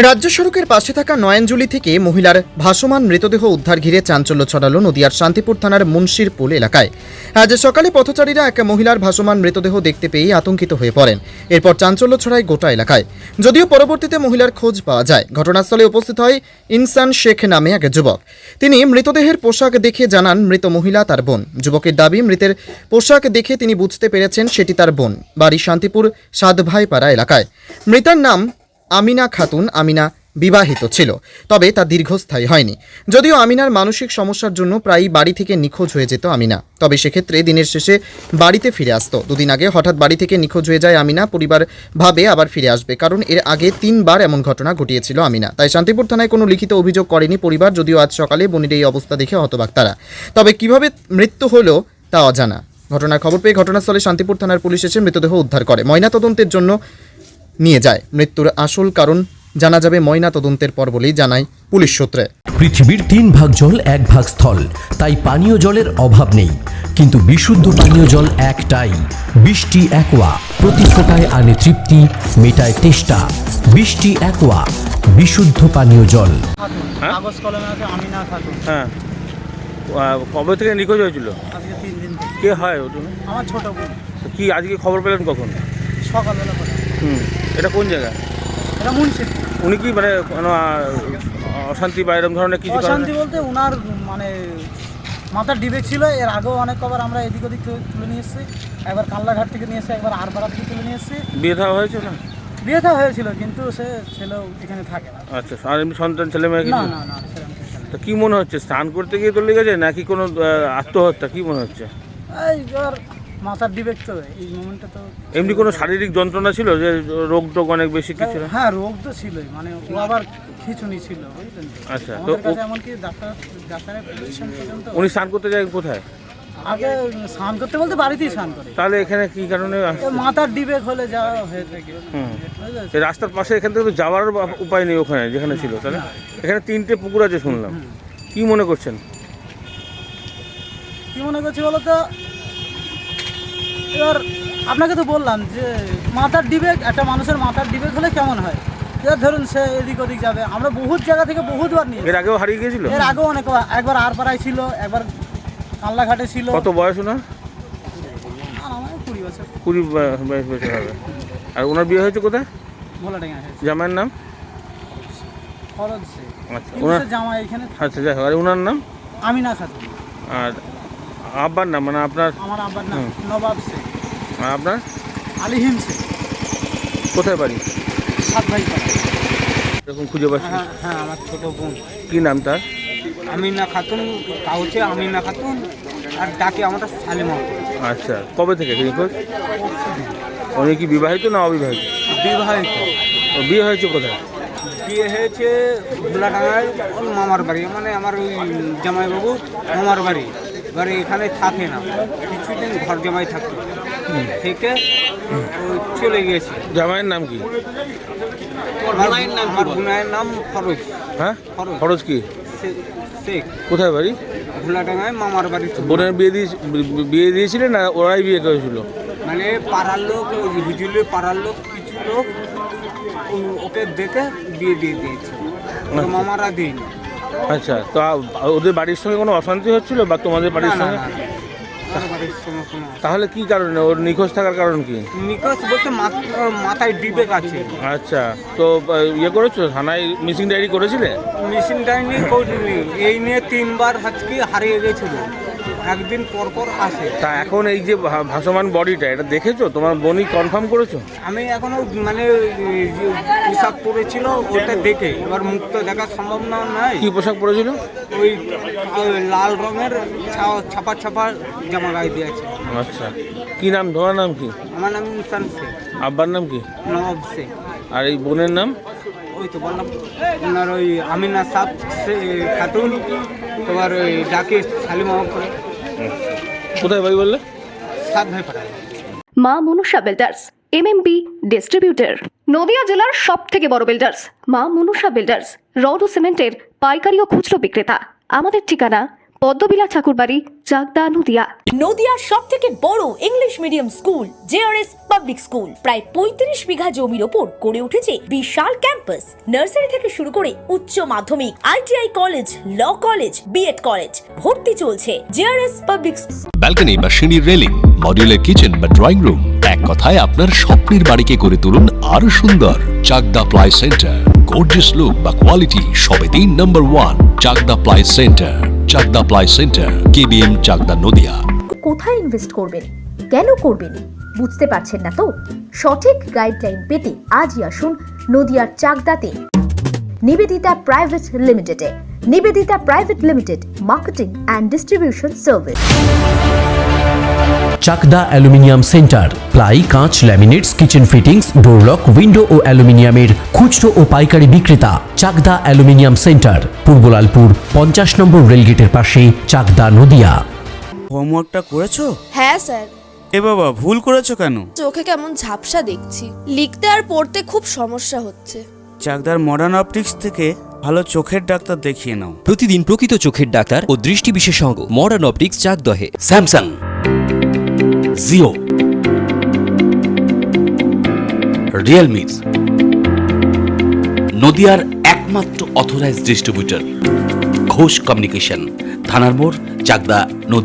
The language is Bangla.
রাজ্য সড়কের পাশে থাকা নয়নজুলি থেকে মহিলার ভাসমান মৃতদেহ উদ্ধার ঘিরে চাঞ্চল্য ছড়ালো নদিয়ার শান্তিপুর থানার মুন্সিরপুল এলাকায়। আজ সকালে পথচারীরা এক মহিলার ভাসমান মৃতদেহ দেখতে পেয়ে আতঙ্কিত হয়ে পড়েন। এরপর চাঞ্চল্য ছড়ায় গোটা এলাকায়। যদিও পরবর্তীতে মহিলার খোঁজ পাওয়া যায়। ঘটনাস্থলে উপস্থিত হয় ইনসান শেখ নামে এক যুবক। তিনি মৃতদেহের পোশাক দেখে জানান মৃত মহিলা তার বোন। যুবকের দাবি, মৃতের পোশাক দেখে তিনি বুঝতে পেরেছেন সেটি তার বোন। বাড়ি শান্তিপুর সাতভাইপাড়া এলাকায়। মৃতার নাম আমিনা খাতুন। আমিনা বিবাহিত ছিল, তবে তা দীর্ঘস্থায়ী হয়নি। যদিও আমিনার মানসিক সমস্যার জন্য প্রায়ই বাড়ি থেকে নিখোঁজ হয়ে যেত আমিনা, তবে সেক্ষেত্রে দিনের শেষে বাড়িতে ফিরে আসতো। দুদিন আগে হঠাৎ বাড়ি থেকে নিখোঁজ হয়ে যায় আমিনা। পরিবার ভাবে আবার ফিরে আসবে, কারণ এর আগে 3 বার এমন ঘটনা ঘটিয়েছিল আমিনা। তাই শান্তিপুর থানায় কোনো লিখিত অভিযোগ করেনি পরিবার। যদিও আজ সকালে বোনের এই অবস্থা দেখে হতবাক তারা। তবে কিভাবে মৃত্যু হলো তা অজানা। ঘটনার খবর পেয়ে ঘটনাস্থলে শান্তিপুর থানার পুলিশ এসে মৃতদেহ উদ্ধার করে ময়নাতদন্তের জন্য নিয়ে যায়। মৃত্যুর আসল কারণ জানা যাবে ময়না তদন্তের পর বলেই জানায় পুলিশ সূত্রে। পৃথিবীর 3 ভাগ জল 1 ভাগ স্থল, তাই পানীয় জলের অভাব নেই। কিন্তু বিশুদ্ধ পানীয় জল একটাই, বৃষ্টি অ্যাকোয়া। প্রতি ফোঁটায় আনে তৃপ্তি, মেটায় তেষ্টা। বৃষ্টি অ্যাকোয়া, বিশুদ্ধ পানীয় জল। কাগজ কলমে আছে আমিনা খাতুন। হ্যাঁ, কবে থেকে নিখোঁজ হয়েছিল? আজকে 3 দিন থেকে। কে হয় ওটা? আমার ছোট বোন। কি আজকে খবর পেলেন কখন? সকালবেলা করে। এটা কোন জায়গা? এটা মুন্সি। উনি কি মানে কোনো অশান্তি বা এরকম ধরনের কিছু? অশান্তি বলতে ওনার মানে মাথার ডিবেক ছিল। এর আগেও অনেক কবার আমরা এদিক ওদিক তুলে নিয়ে এসেছি। একবার কাল্লাঘাট থেকে নিয়ে এসে, একবার আরপাড়া থেকে তুলে নিয়ে এসেছি। বিয়ে থাওয়া হয়েছে না? বিয়ে থা হয়েছিল, কিন্তু সে ছেলেও এখানে থাকে না। আচ্ছা, আর এমনি সন্তান ছেলে মেয়ে না কিছু? না না, সেরকম কিছু না। তো কি মনে হচ্ছে, স্নান করতে গিয়ে তুলে গেছে নাকি কোনো আত্মহত্যা, কি মনে হচ্ছে? এই ওর মাথার ডিবেক তো এই মোমেন্টে তো। এমনি কোনো শারীরিক যন্ত্রণা ছিল, যে রোগ টোগ অনেক বেশি কিছু? হ্যাঁ, রোগ তো ছিলই, মানে ও আবার খিঁচুনি ছিল, বুঝলেন তো? আচ্ছা, তো আমাদের কাছে এমনকি ডাক্তারের প্রেসক্রিপশন পর্যন্ত। উনি স্নান করতে যায় কোথায়? আগে স্নান করতে বলতে বাড়িতেই স্নান করে। তাহলে এখানে কি কারণে আসছে? মাথার ডিবেক হলে যা হয়ে থাকে। বুঝলেন? এই রাস্তার পাশে এখান থেকে তো যাওয়ার উপায় নেই ওখানে যেখানে ছিল। তাহলে এখানে 3টে পুকুর আছে শুনলাম। কি মনে করছেন? কি মনে করছি বলো তো, এবার আপনাকে তো বললাম যে মাথার ডিবেক, একটা মানুষের মাথার ডিবেক হলে কেমন হয়। এবার ধরুন সে এদিক ওদিক যাবে, আমরা বহুত জায়গা থেকে বহুতবার নিয়ে। এর আগেও হারিয়ে গিয়েছিল? এর আগেও অনেক, একবার আরপাড়ায় ছিল, একবার কাল্লাঘাটে ছিল। কত বয়স ওনার? আমার 20 বছর। 20 বছর হবে। আর ওনার বিয়ে হয়েছে কোথায়? ভোলাডাঙ্গা হয়েছে। জামাইয়ের নাম? খরচ সে। আচ্ছা, কিন্তু ওনার সে জামাই এখানে। আচ্ছা, যাই হোক। আর ওনার নাম? আমিনা খাতুন। আর আব্বার নাম, মানে আপনার? আমার আব্বার নাম নবাব শেখ। আর আপনার? আলিহিম শেখ। কোথায় বাড়ি? সাতভাইপাড়া। এরকম খুঁজে পাচ্ছি। হ্যাঁ হ্যাঁ, আমার ছোট বোন কি নাম তার? আমিনা খাতুন, কাউচে আমিনা খাতুন, আর ডাকে আমরা সালিমা। আচ্ছা, কবে থেকে নিখোঁজ? উনি কি বিবাহিত না অবিবাহিত? বিবাহিত। ও বিয়ে হয়েছে কোথায়? বিয়ে হয়েছে ভোলাডাঙ্গায়, ওর মামার বাড়ি, মানে আমার ওই জামাইবাবু মামার বাড়ি। এবারে এখানে থাকে না, কিছুদিন ঘর জামাই থাকতো, থেকে চলে গিয়েছে। জামাইয়ের নাম কি? আমার বোনের নাম ফরজ। হ্যাঁ, ফরজ। খরচ কি? শেখ। কোথায় বাড়ি? ভোলাডাঙ্গায় মামার বাড়ি। বোনের বিয়ে দিয়েছিলেন না ওরাই বিয়ে করেছিল? মানে পাড়ার লোক, হুজুরের পাড়ার লোক, কিছু লোক ওকে দেখে বিয়ে দিয়ে দিয়েছে, মামারা দিইনি। আচ্ছা, তো ওদের বাড়ির সঙ্গে কোনো অশান্তি হচ্ছিল বা তোমাদের বাড়ির সঙ্গে? তাহলে কি কারণে ওর নিখোঁজ থাকার কারণ কি? নিখোঁজ বলতে মাথায় ডিবেক আছে। আচ্ছা, তো ইয়ে করেছো, থানায় মিসিং ডায়েরি করেছিলে? মিসিং ডায়েরি করিনি, এই নিয়ে 3 বার আজকে হারিয়ে গেছিল, একদিন পর পর আসে। তা এখন এই যে ভাসমান বডিটা, এটা দেখেছো? তোমার বোনই কনফার্ম করেছো? আমি এখনো মানে যে পোশাক পরেছিল ওটা দেখে, এবার মুখ তো দেখার সম্ভাবনা নাই। কি পোশাক পরেছিল? ওই লাল রঙের ছাপা ছাপা জামা গায়ে দিয়েছে। আচ্ছা, কি নাম? তোমার নাম কি? আমার নাম ইনসান শেখ। আব্বার নাম কি? নবাব শেখ। আর এই বোনের নাম? ওই তো বললাম, ওনার ওই আমিনা সাপ খাতুন, তোমার ওই ডাকে সালিমা করে। কোথায় বাড়ি বললে? সাতভাইপাড়া। মা Manusha builders, MMB distributor, Nadia জেলার সব থেকে বড় বিল্ডার্স। মা মনুষা বিল্ডার্স রড ও সিমেন্টের পাইকারি ও খুচরো বিক্রেতা। আমাদের ঠিকানা পদ্মবিলা ঠাকুরবাড়ি, চাকদা, নদিয়া। নদিয়ার সব থেকে বড় English medium school JRS public school প্রায় 35 বিঘা জমির ওপর গড়ে উঠেছে বিশাল ক্যাম্পাস। নার্সারি থেকে শুরু করে উচ্চ মাধ্যমিক, ITI college, law college, BEd college, ভর্তি চলছে জেআরএস পাবলিক। ব্যালকনি বা সিঁড়ির রেলিং, মডিউলার কিচেন বা ড্রয়িং রুম, এক কথায় আপনার স্বপ্নের বাড়িকে করে তুলুন আরো সুন্দর। Chakdah ply centre, gorgeous look বা কোয়ালিটি সবে 3 number 1 Chakdah ply centre. Chakdah ply centre, KBM, Chakdah, Nadia. কোথায় ইনভেস্ট করবেন, কেন করবেন বুঝতে পারছেন না তো? সঠিক গাইডলাইন পেতে আজই আসুন নদিয়ার চাকদাতে নিবেদিতা প্রাইভেট লিমিটেডে। Nivedita private limited, marketing and distribution service. Chakdah aluminium centre, ply, কাঁচ, laminates, kitchen fittings, door lock, window ও অ্যালুমিনিয়ামের খুচরো ও পাইকারি বিক্রেতা। Chakdah aluminium centre, Purbalalpur 50 number রেলগেটের পাশে, চাকদা, নদিয়া। হোমওয়ার্কটা করেছো? হ্যাঁ স্যার। এ বাবা, ভুল করেছো কেন? চোখে কেমন ঝাপসা দেখছি, লিখতে আর পড়তে খুব সমস্যা হচ্ছে। চাকদার মডার্ন অপটিক্স থেকে ভালো চোখের ডাক্তার দেখিয়ে নাও। প্রতিদিন প্রকৃত চোখের ডাক্তার ও দৃষ্টি বিশেষজ্ঞ মডার্ন অপটিক্স, চাকদহে। স্যামসাং, জিও, রিয়েলমি, নদিয়ার একমাত্র অথরাইজড ডিস্ট্রিবিউটর ঘোষ কমিউনিকেশন, থানার মোড়, চাকদা, নদিয়া।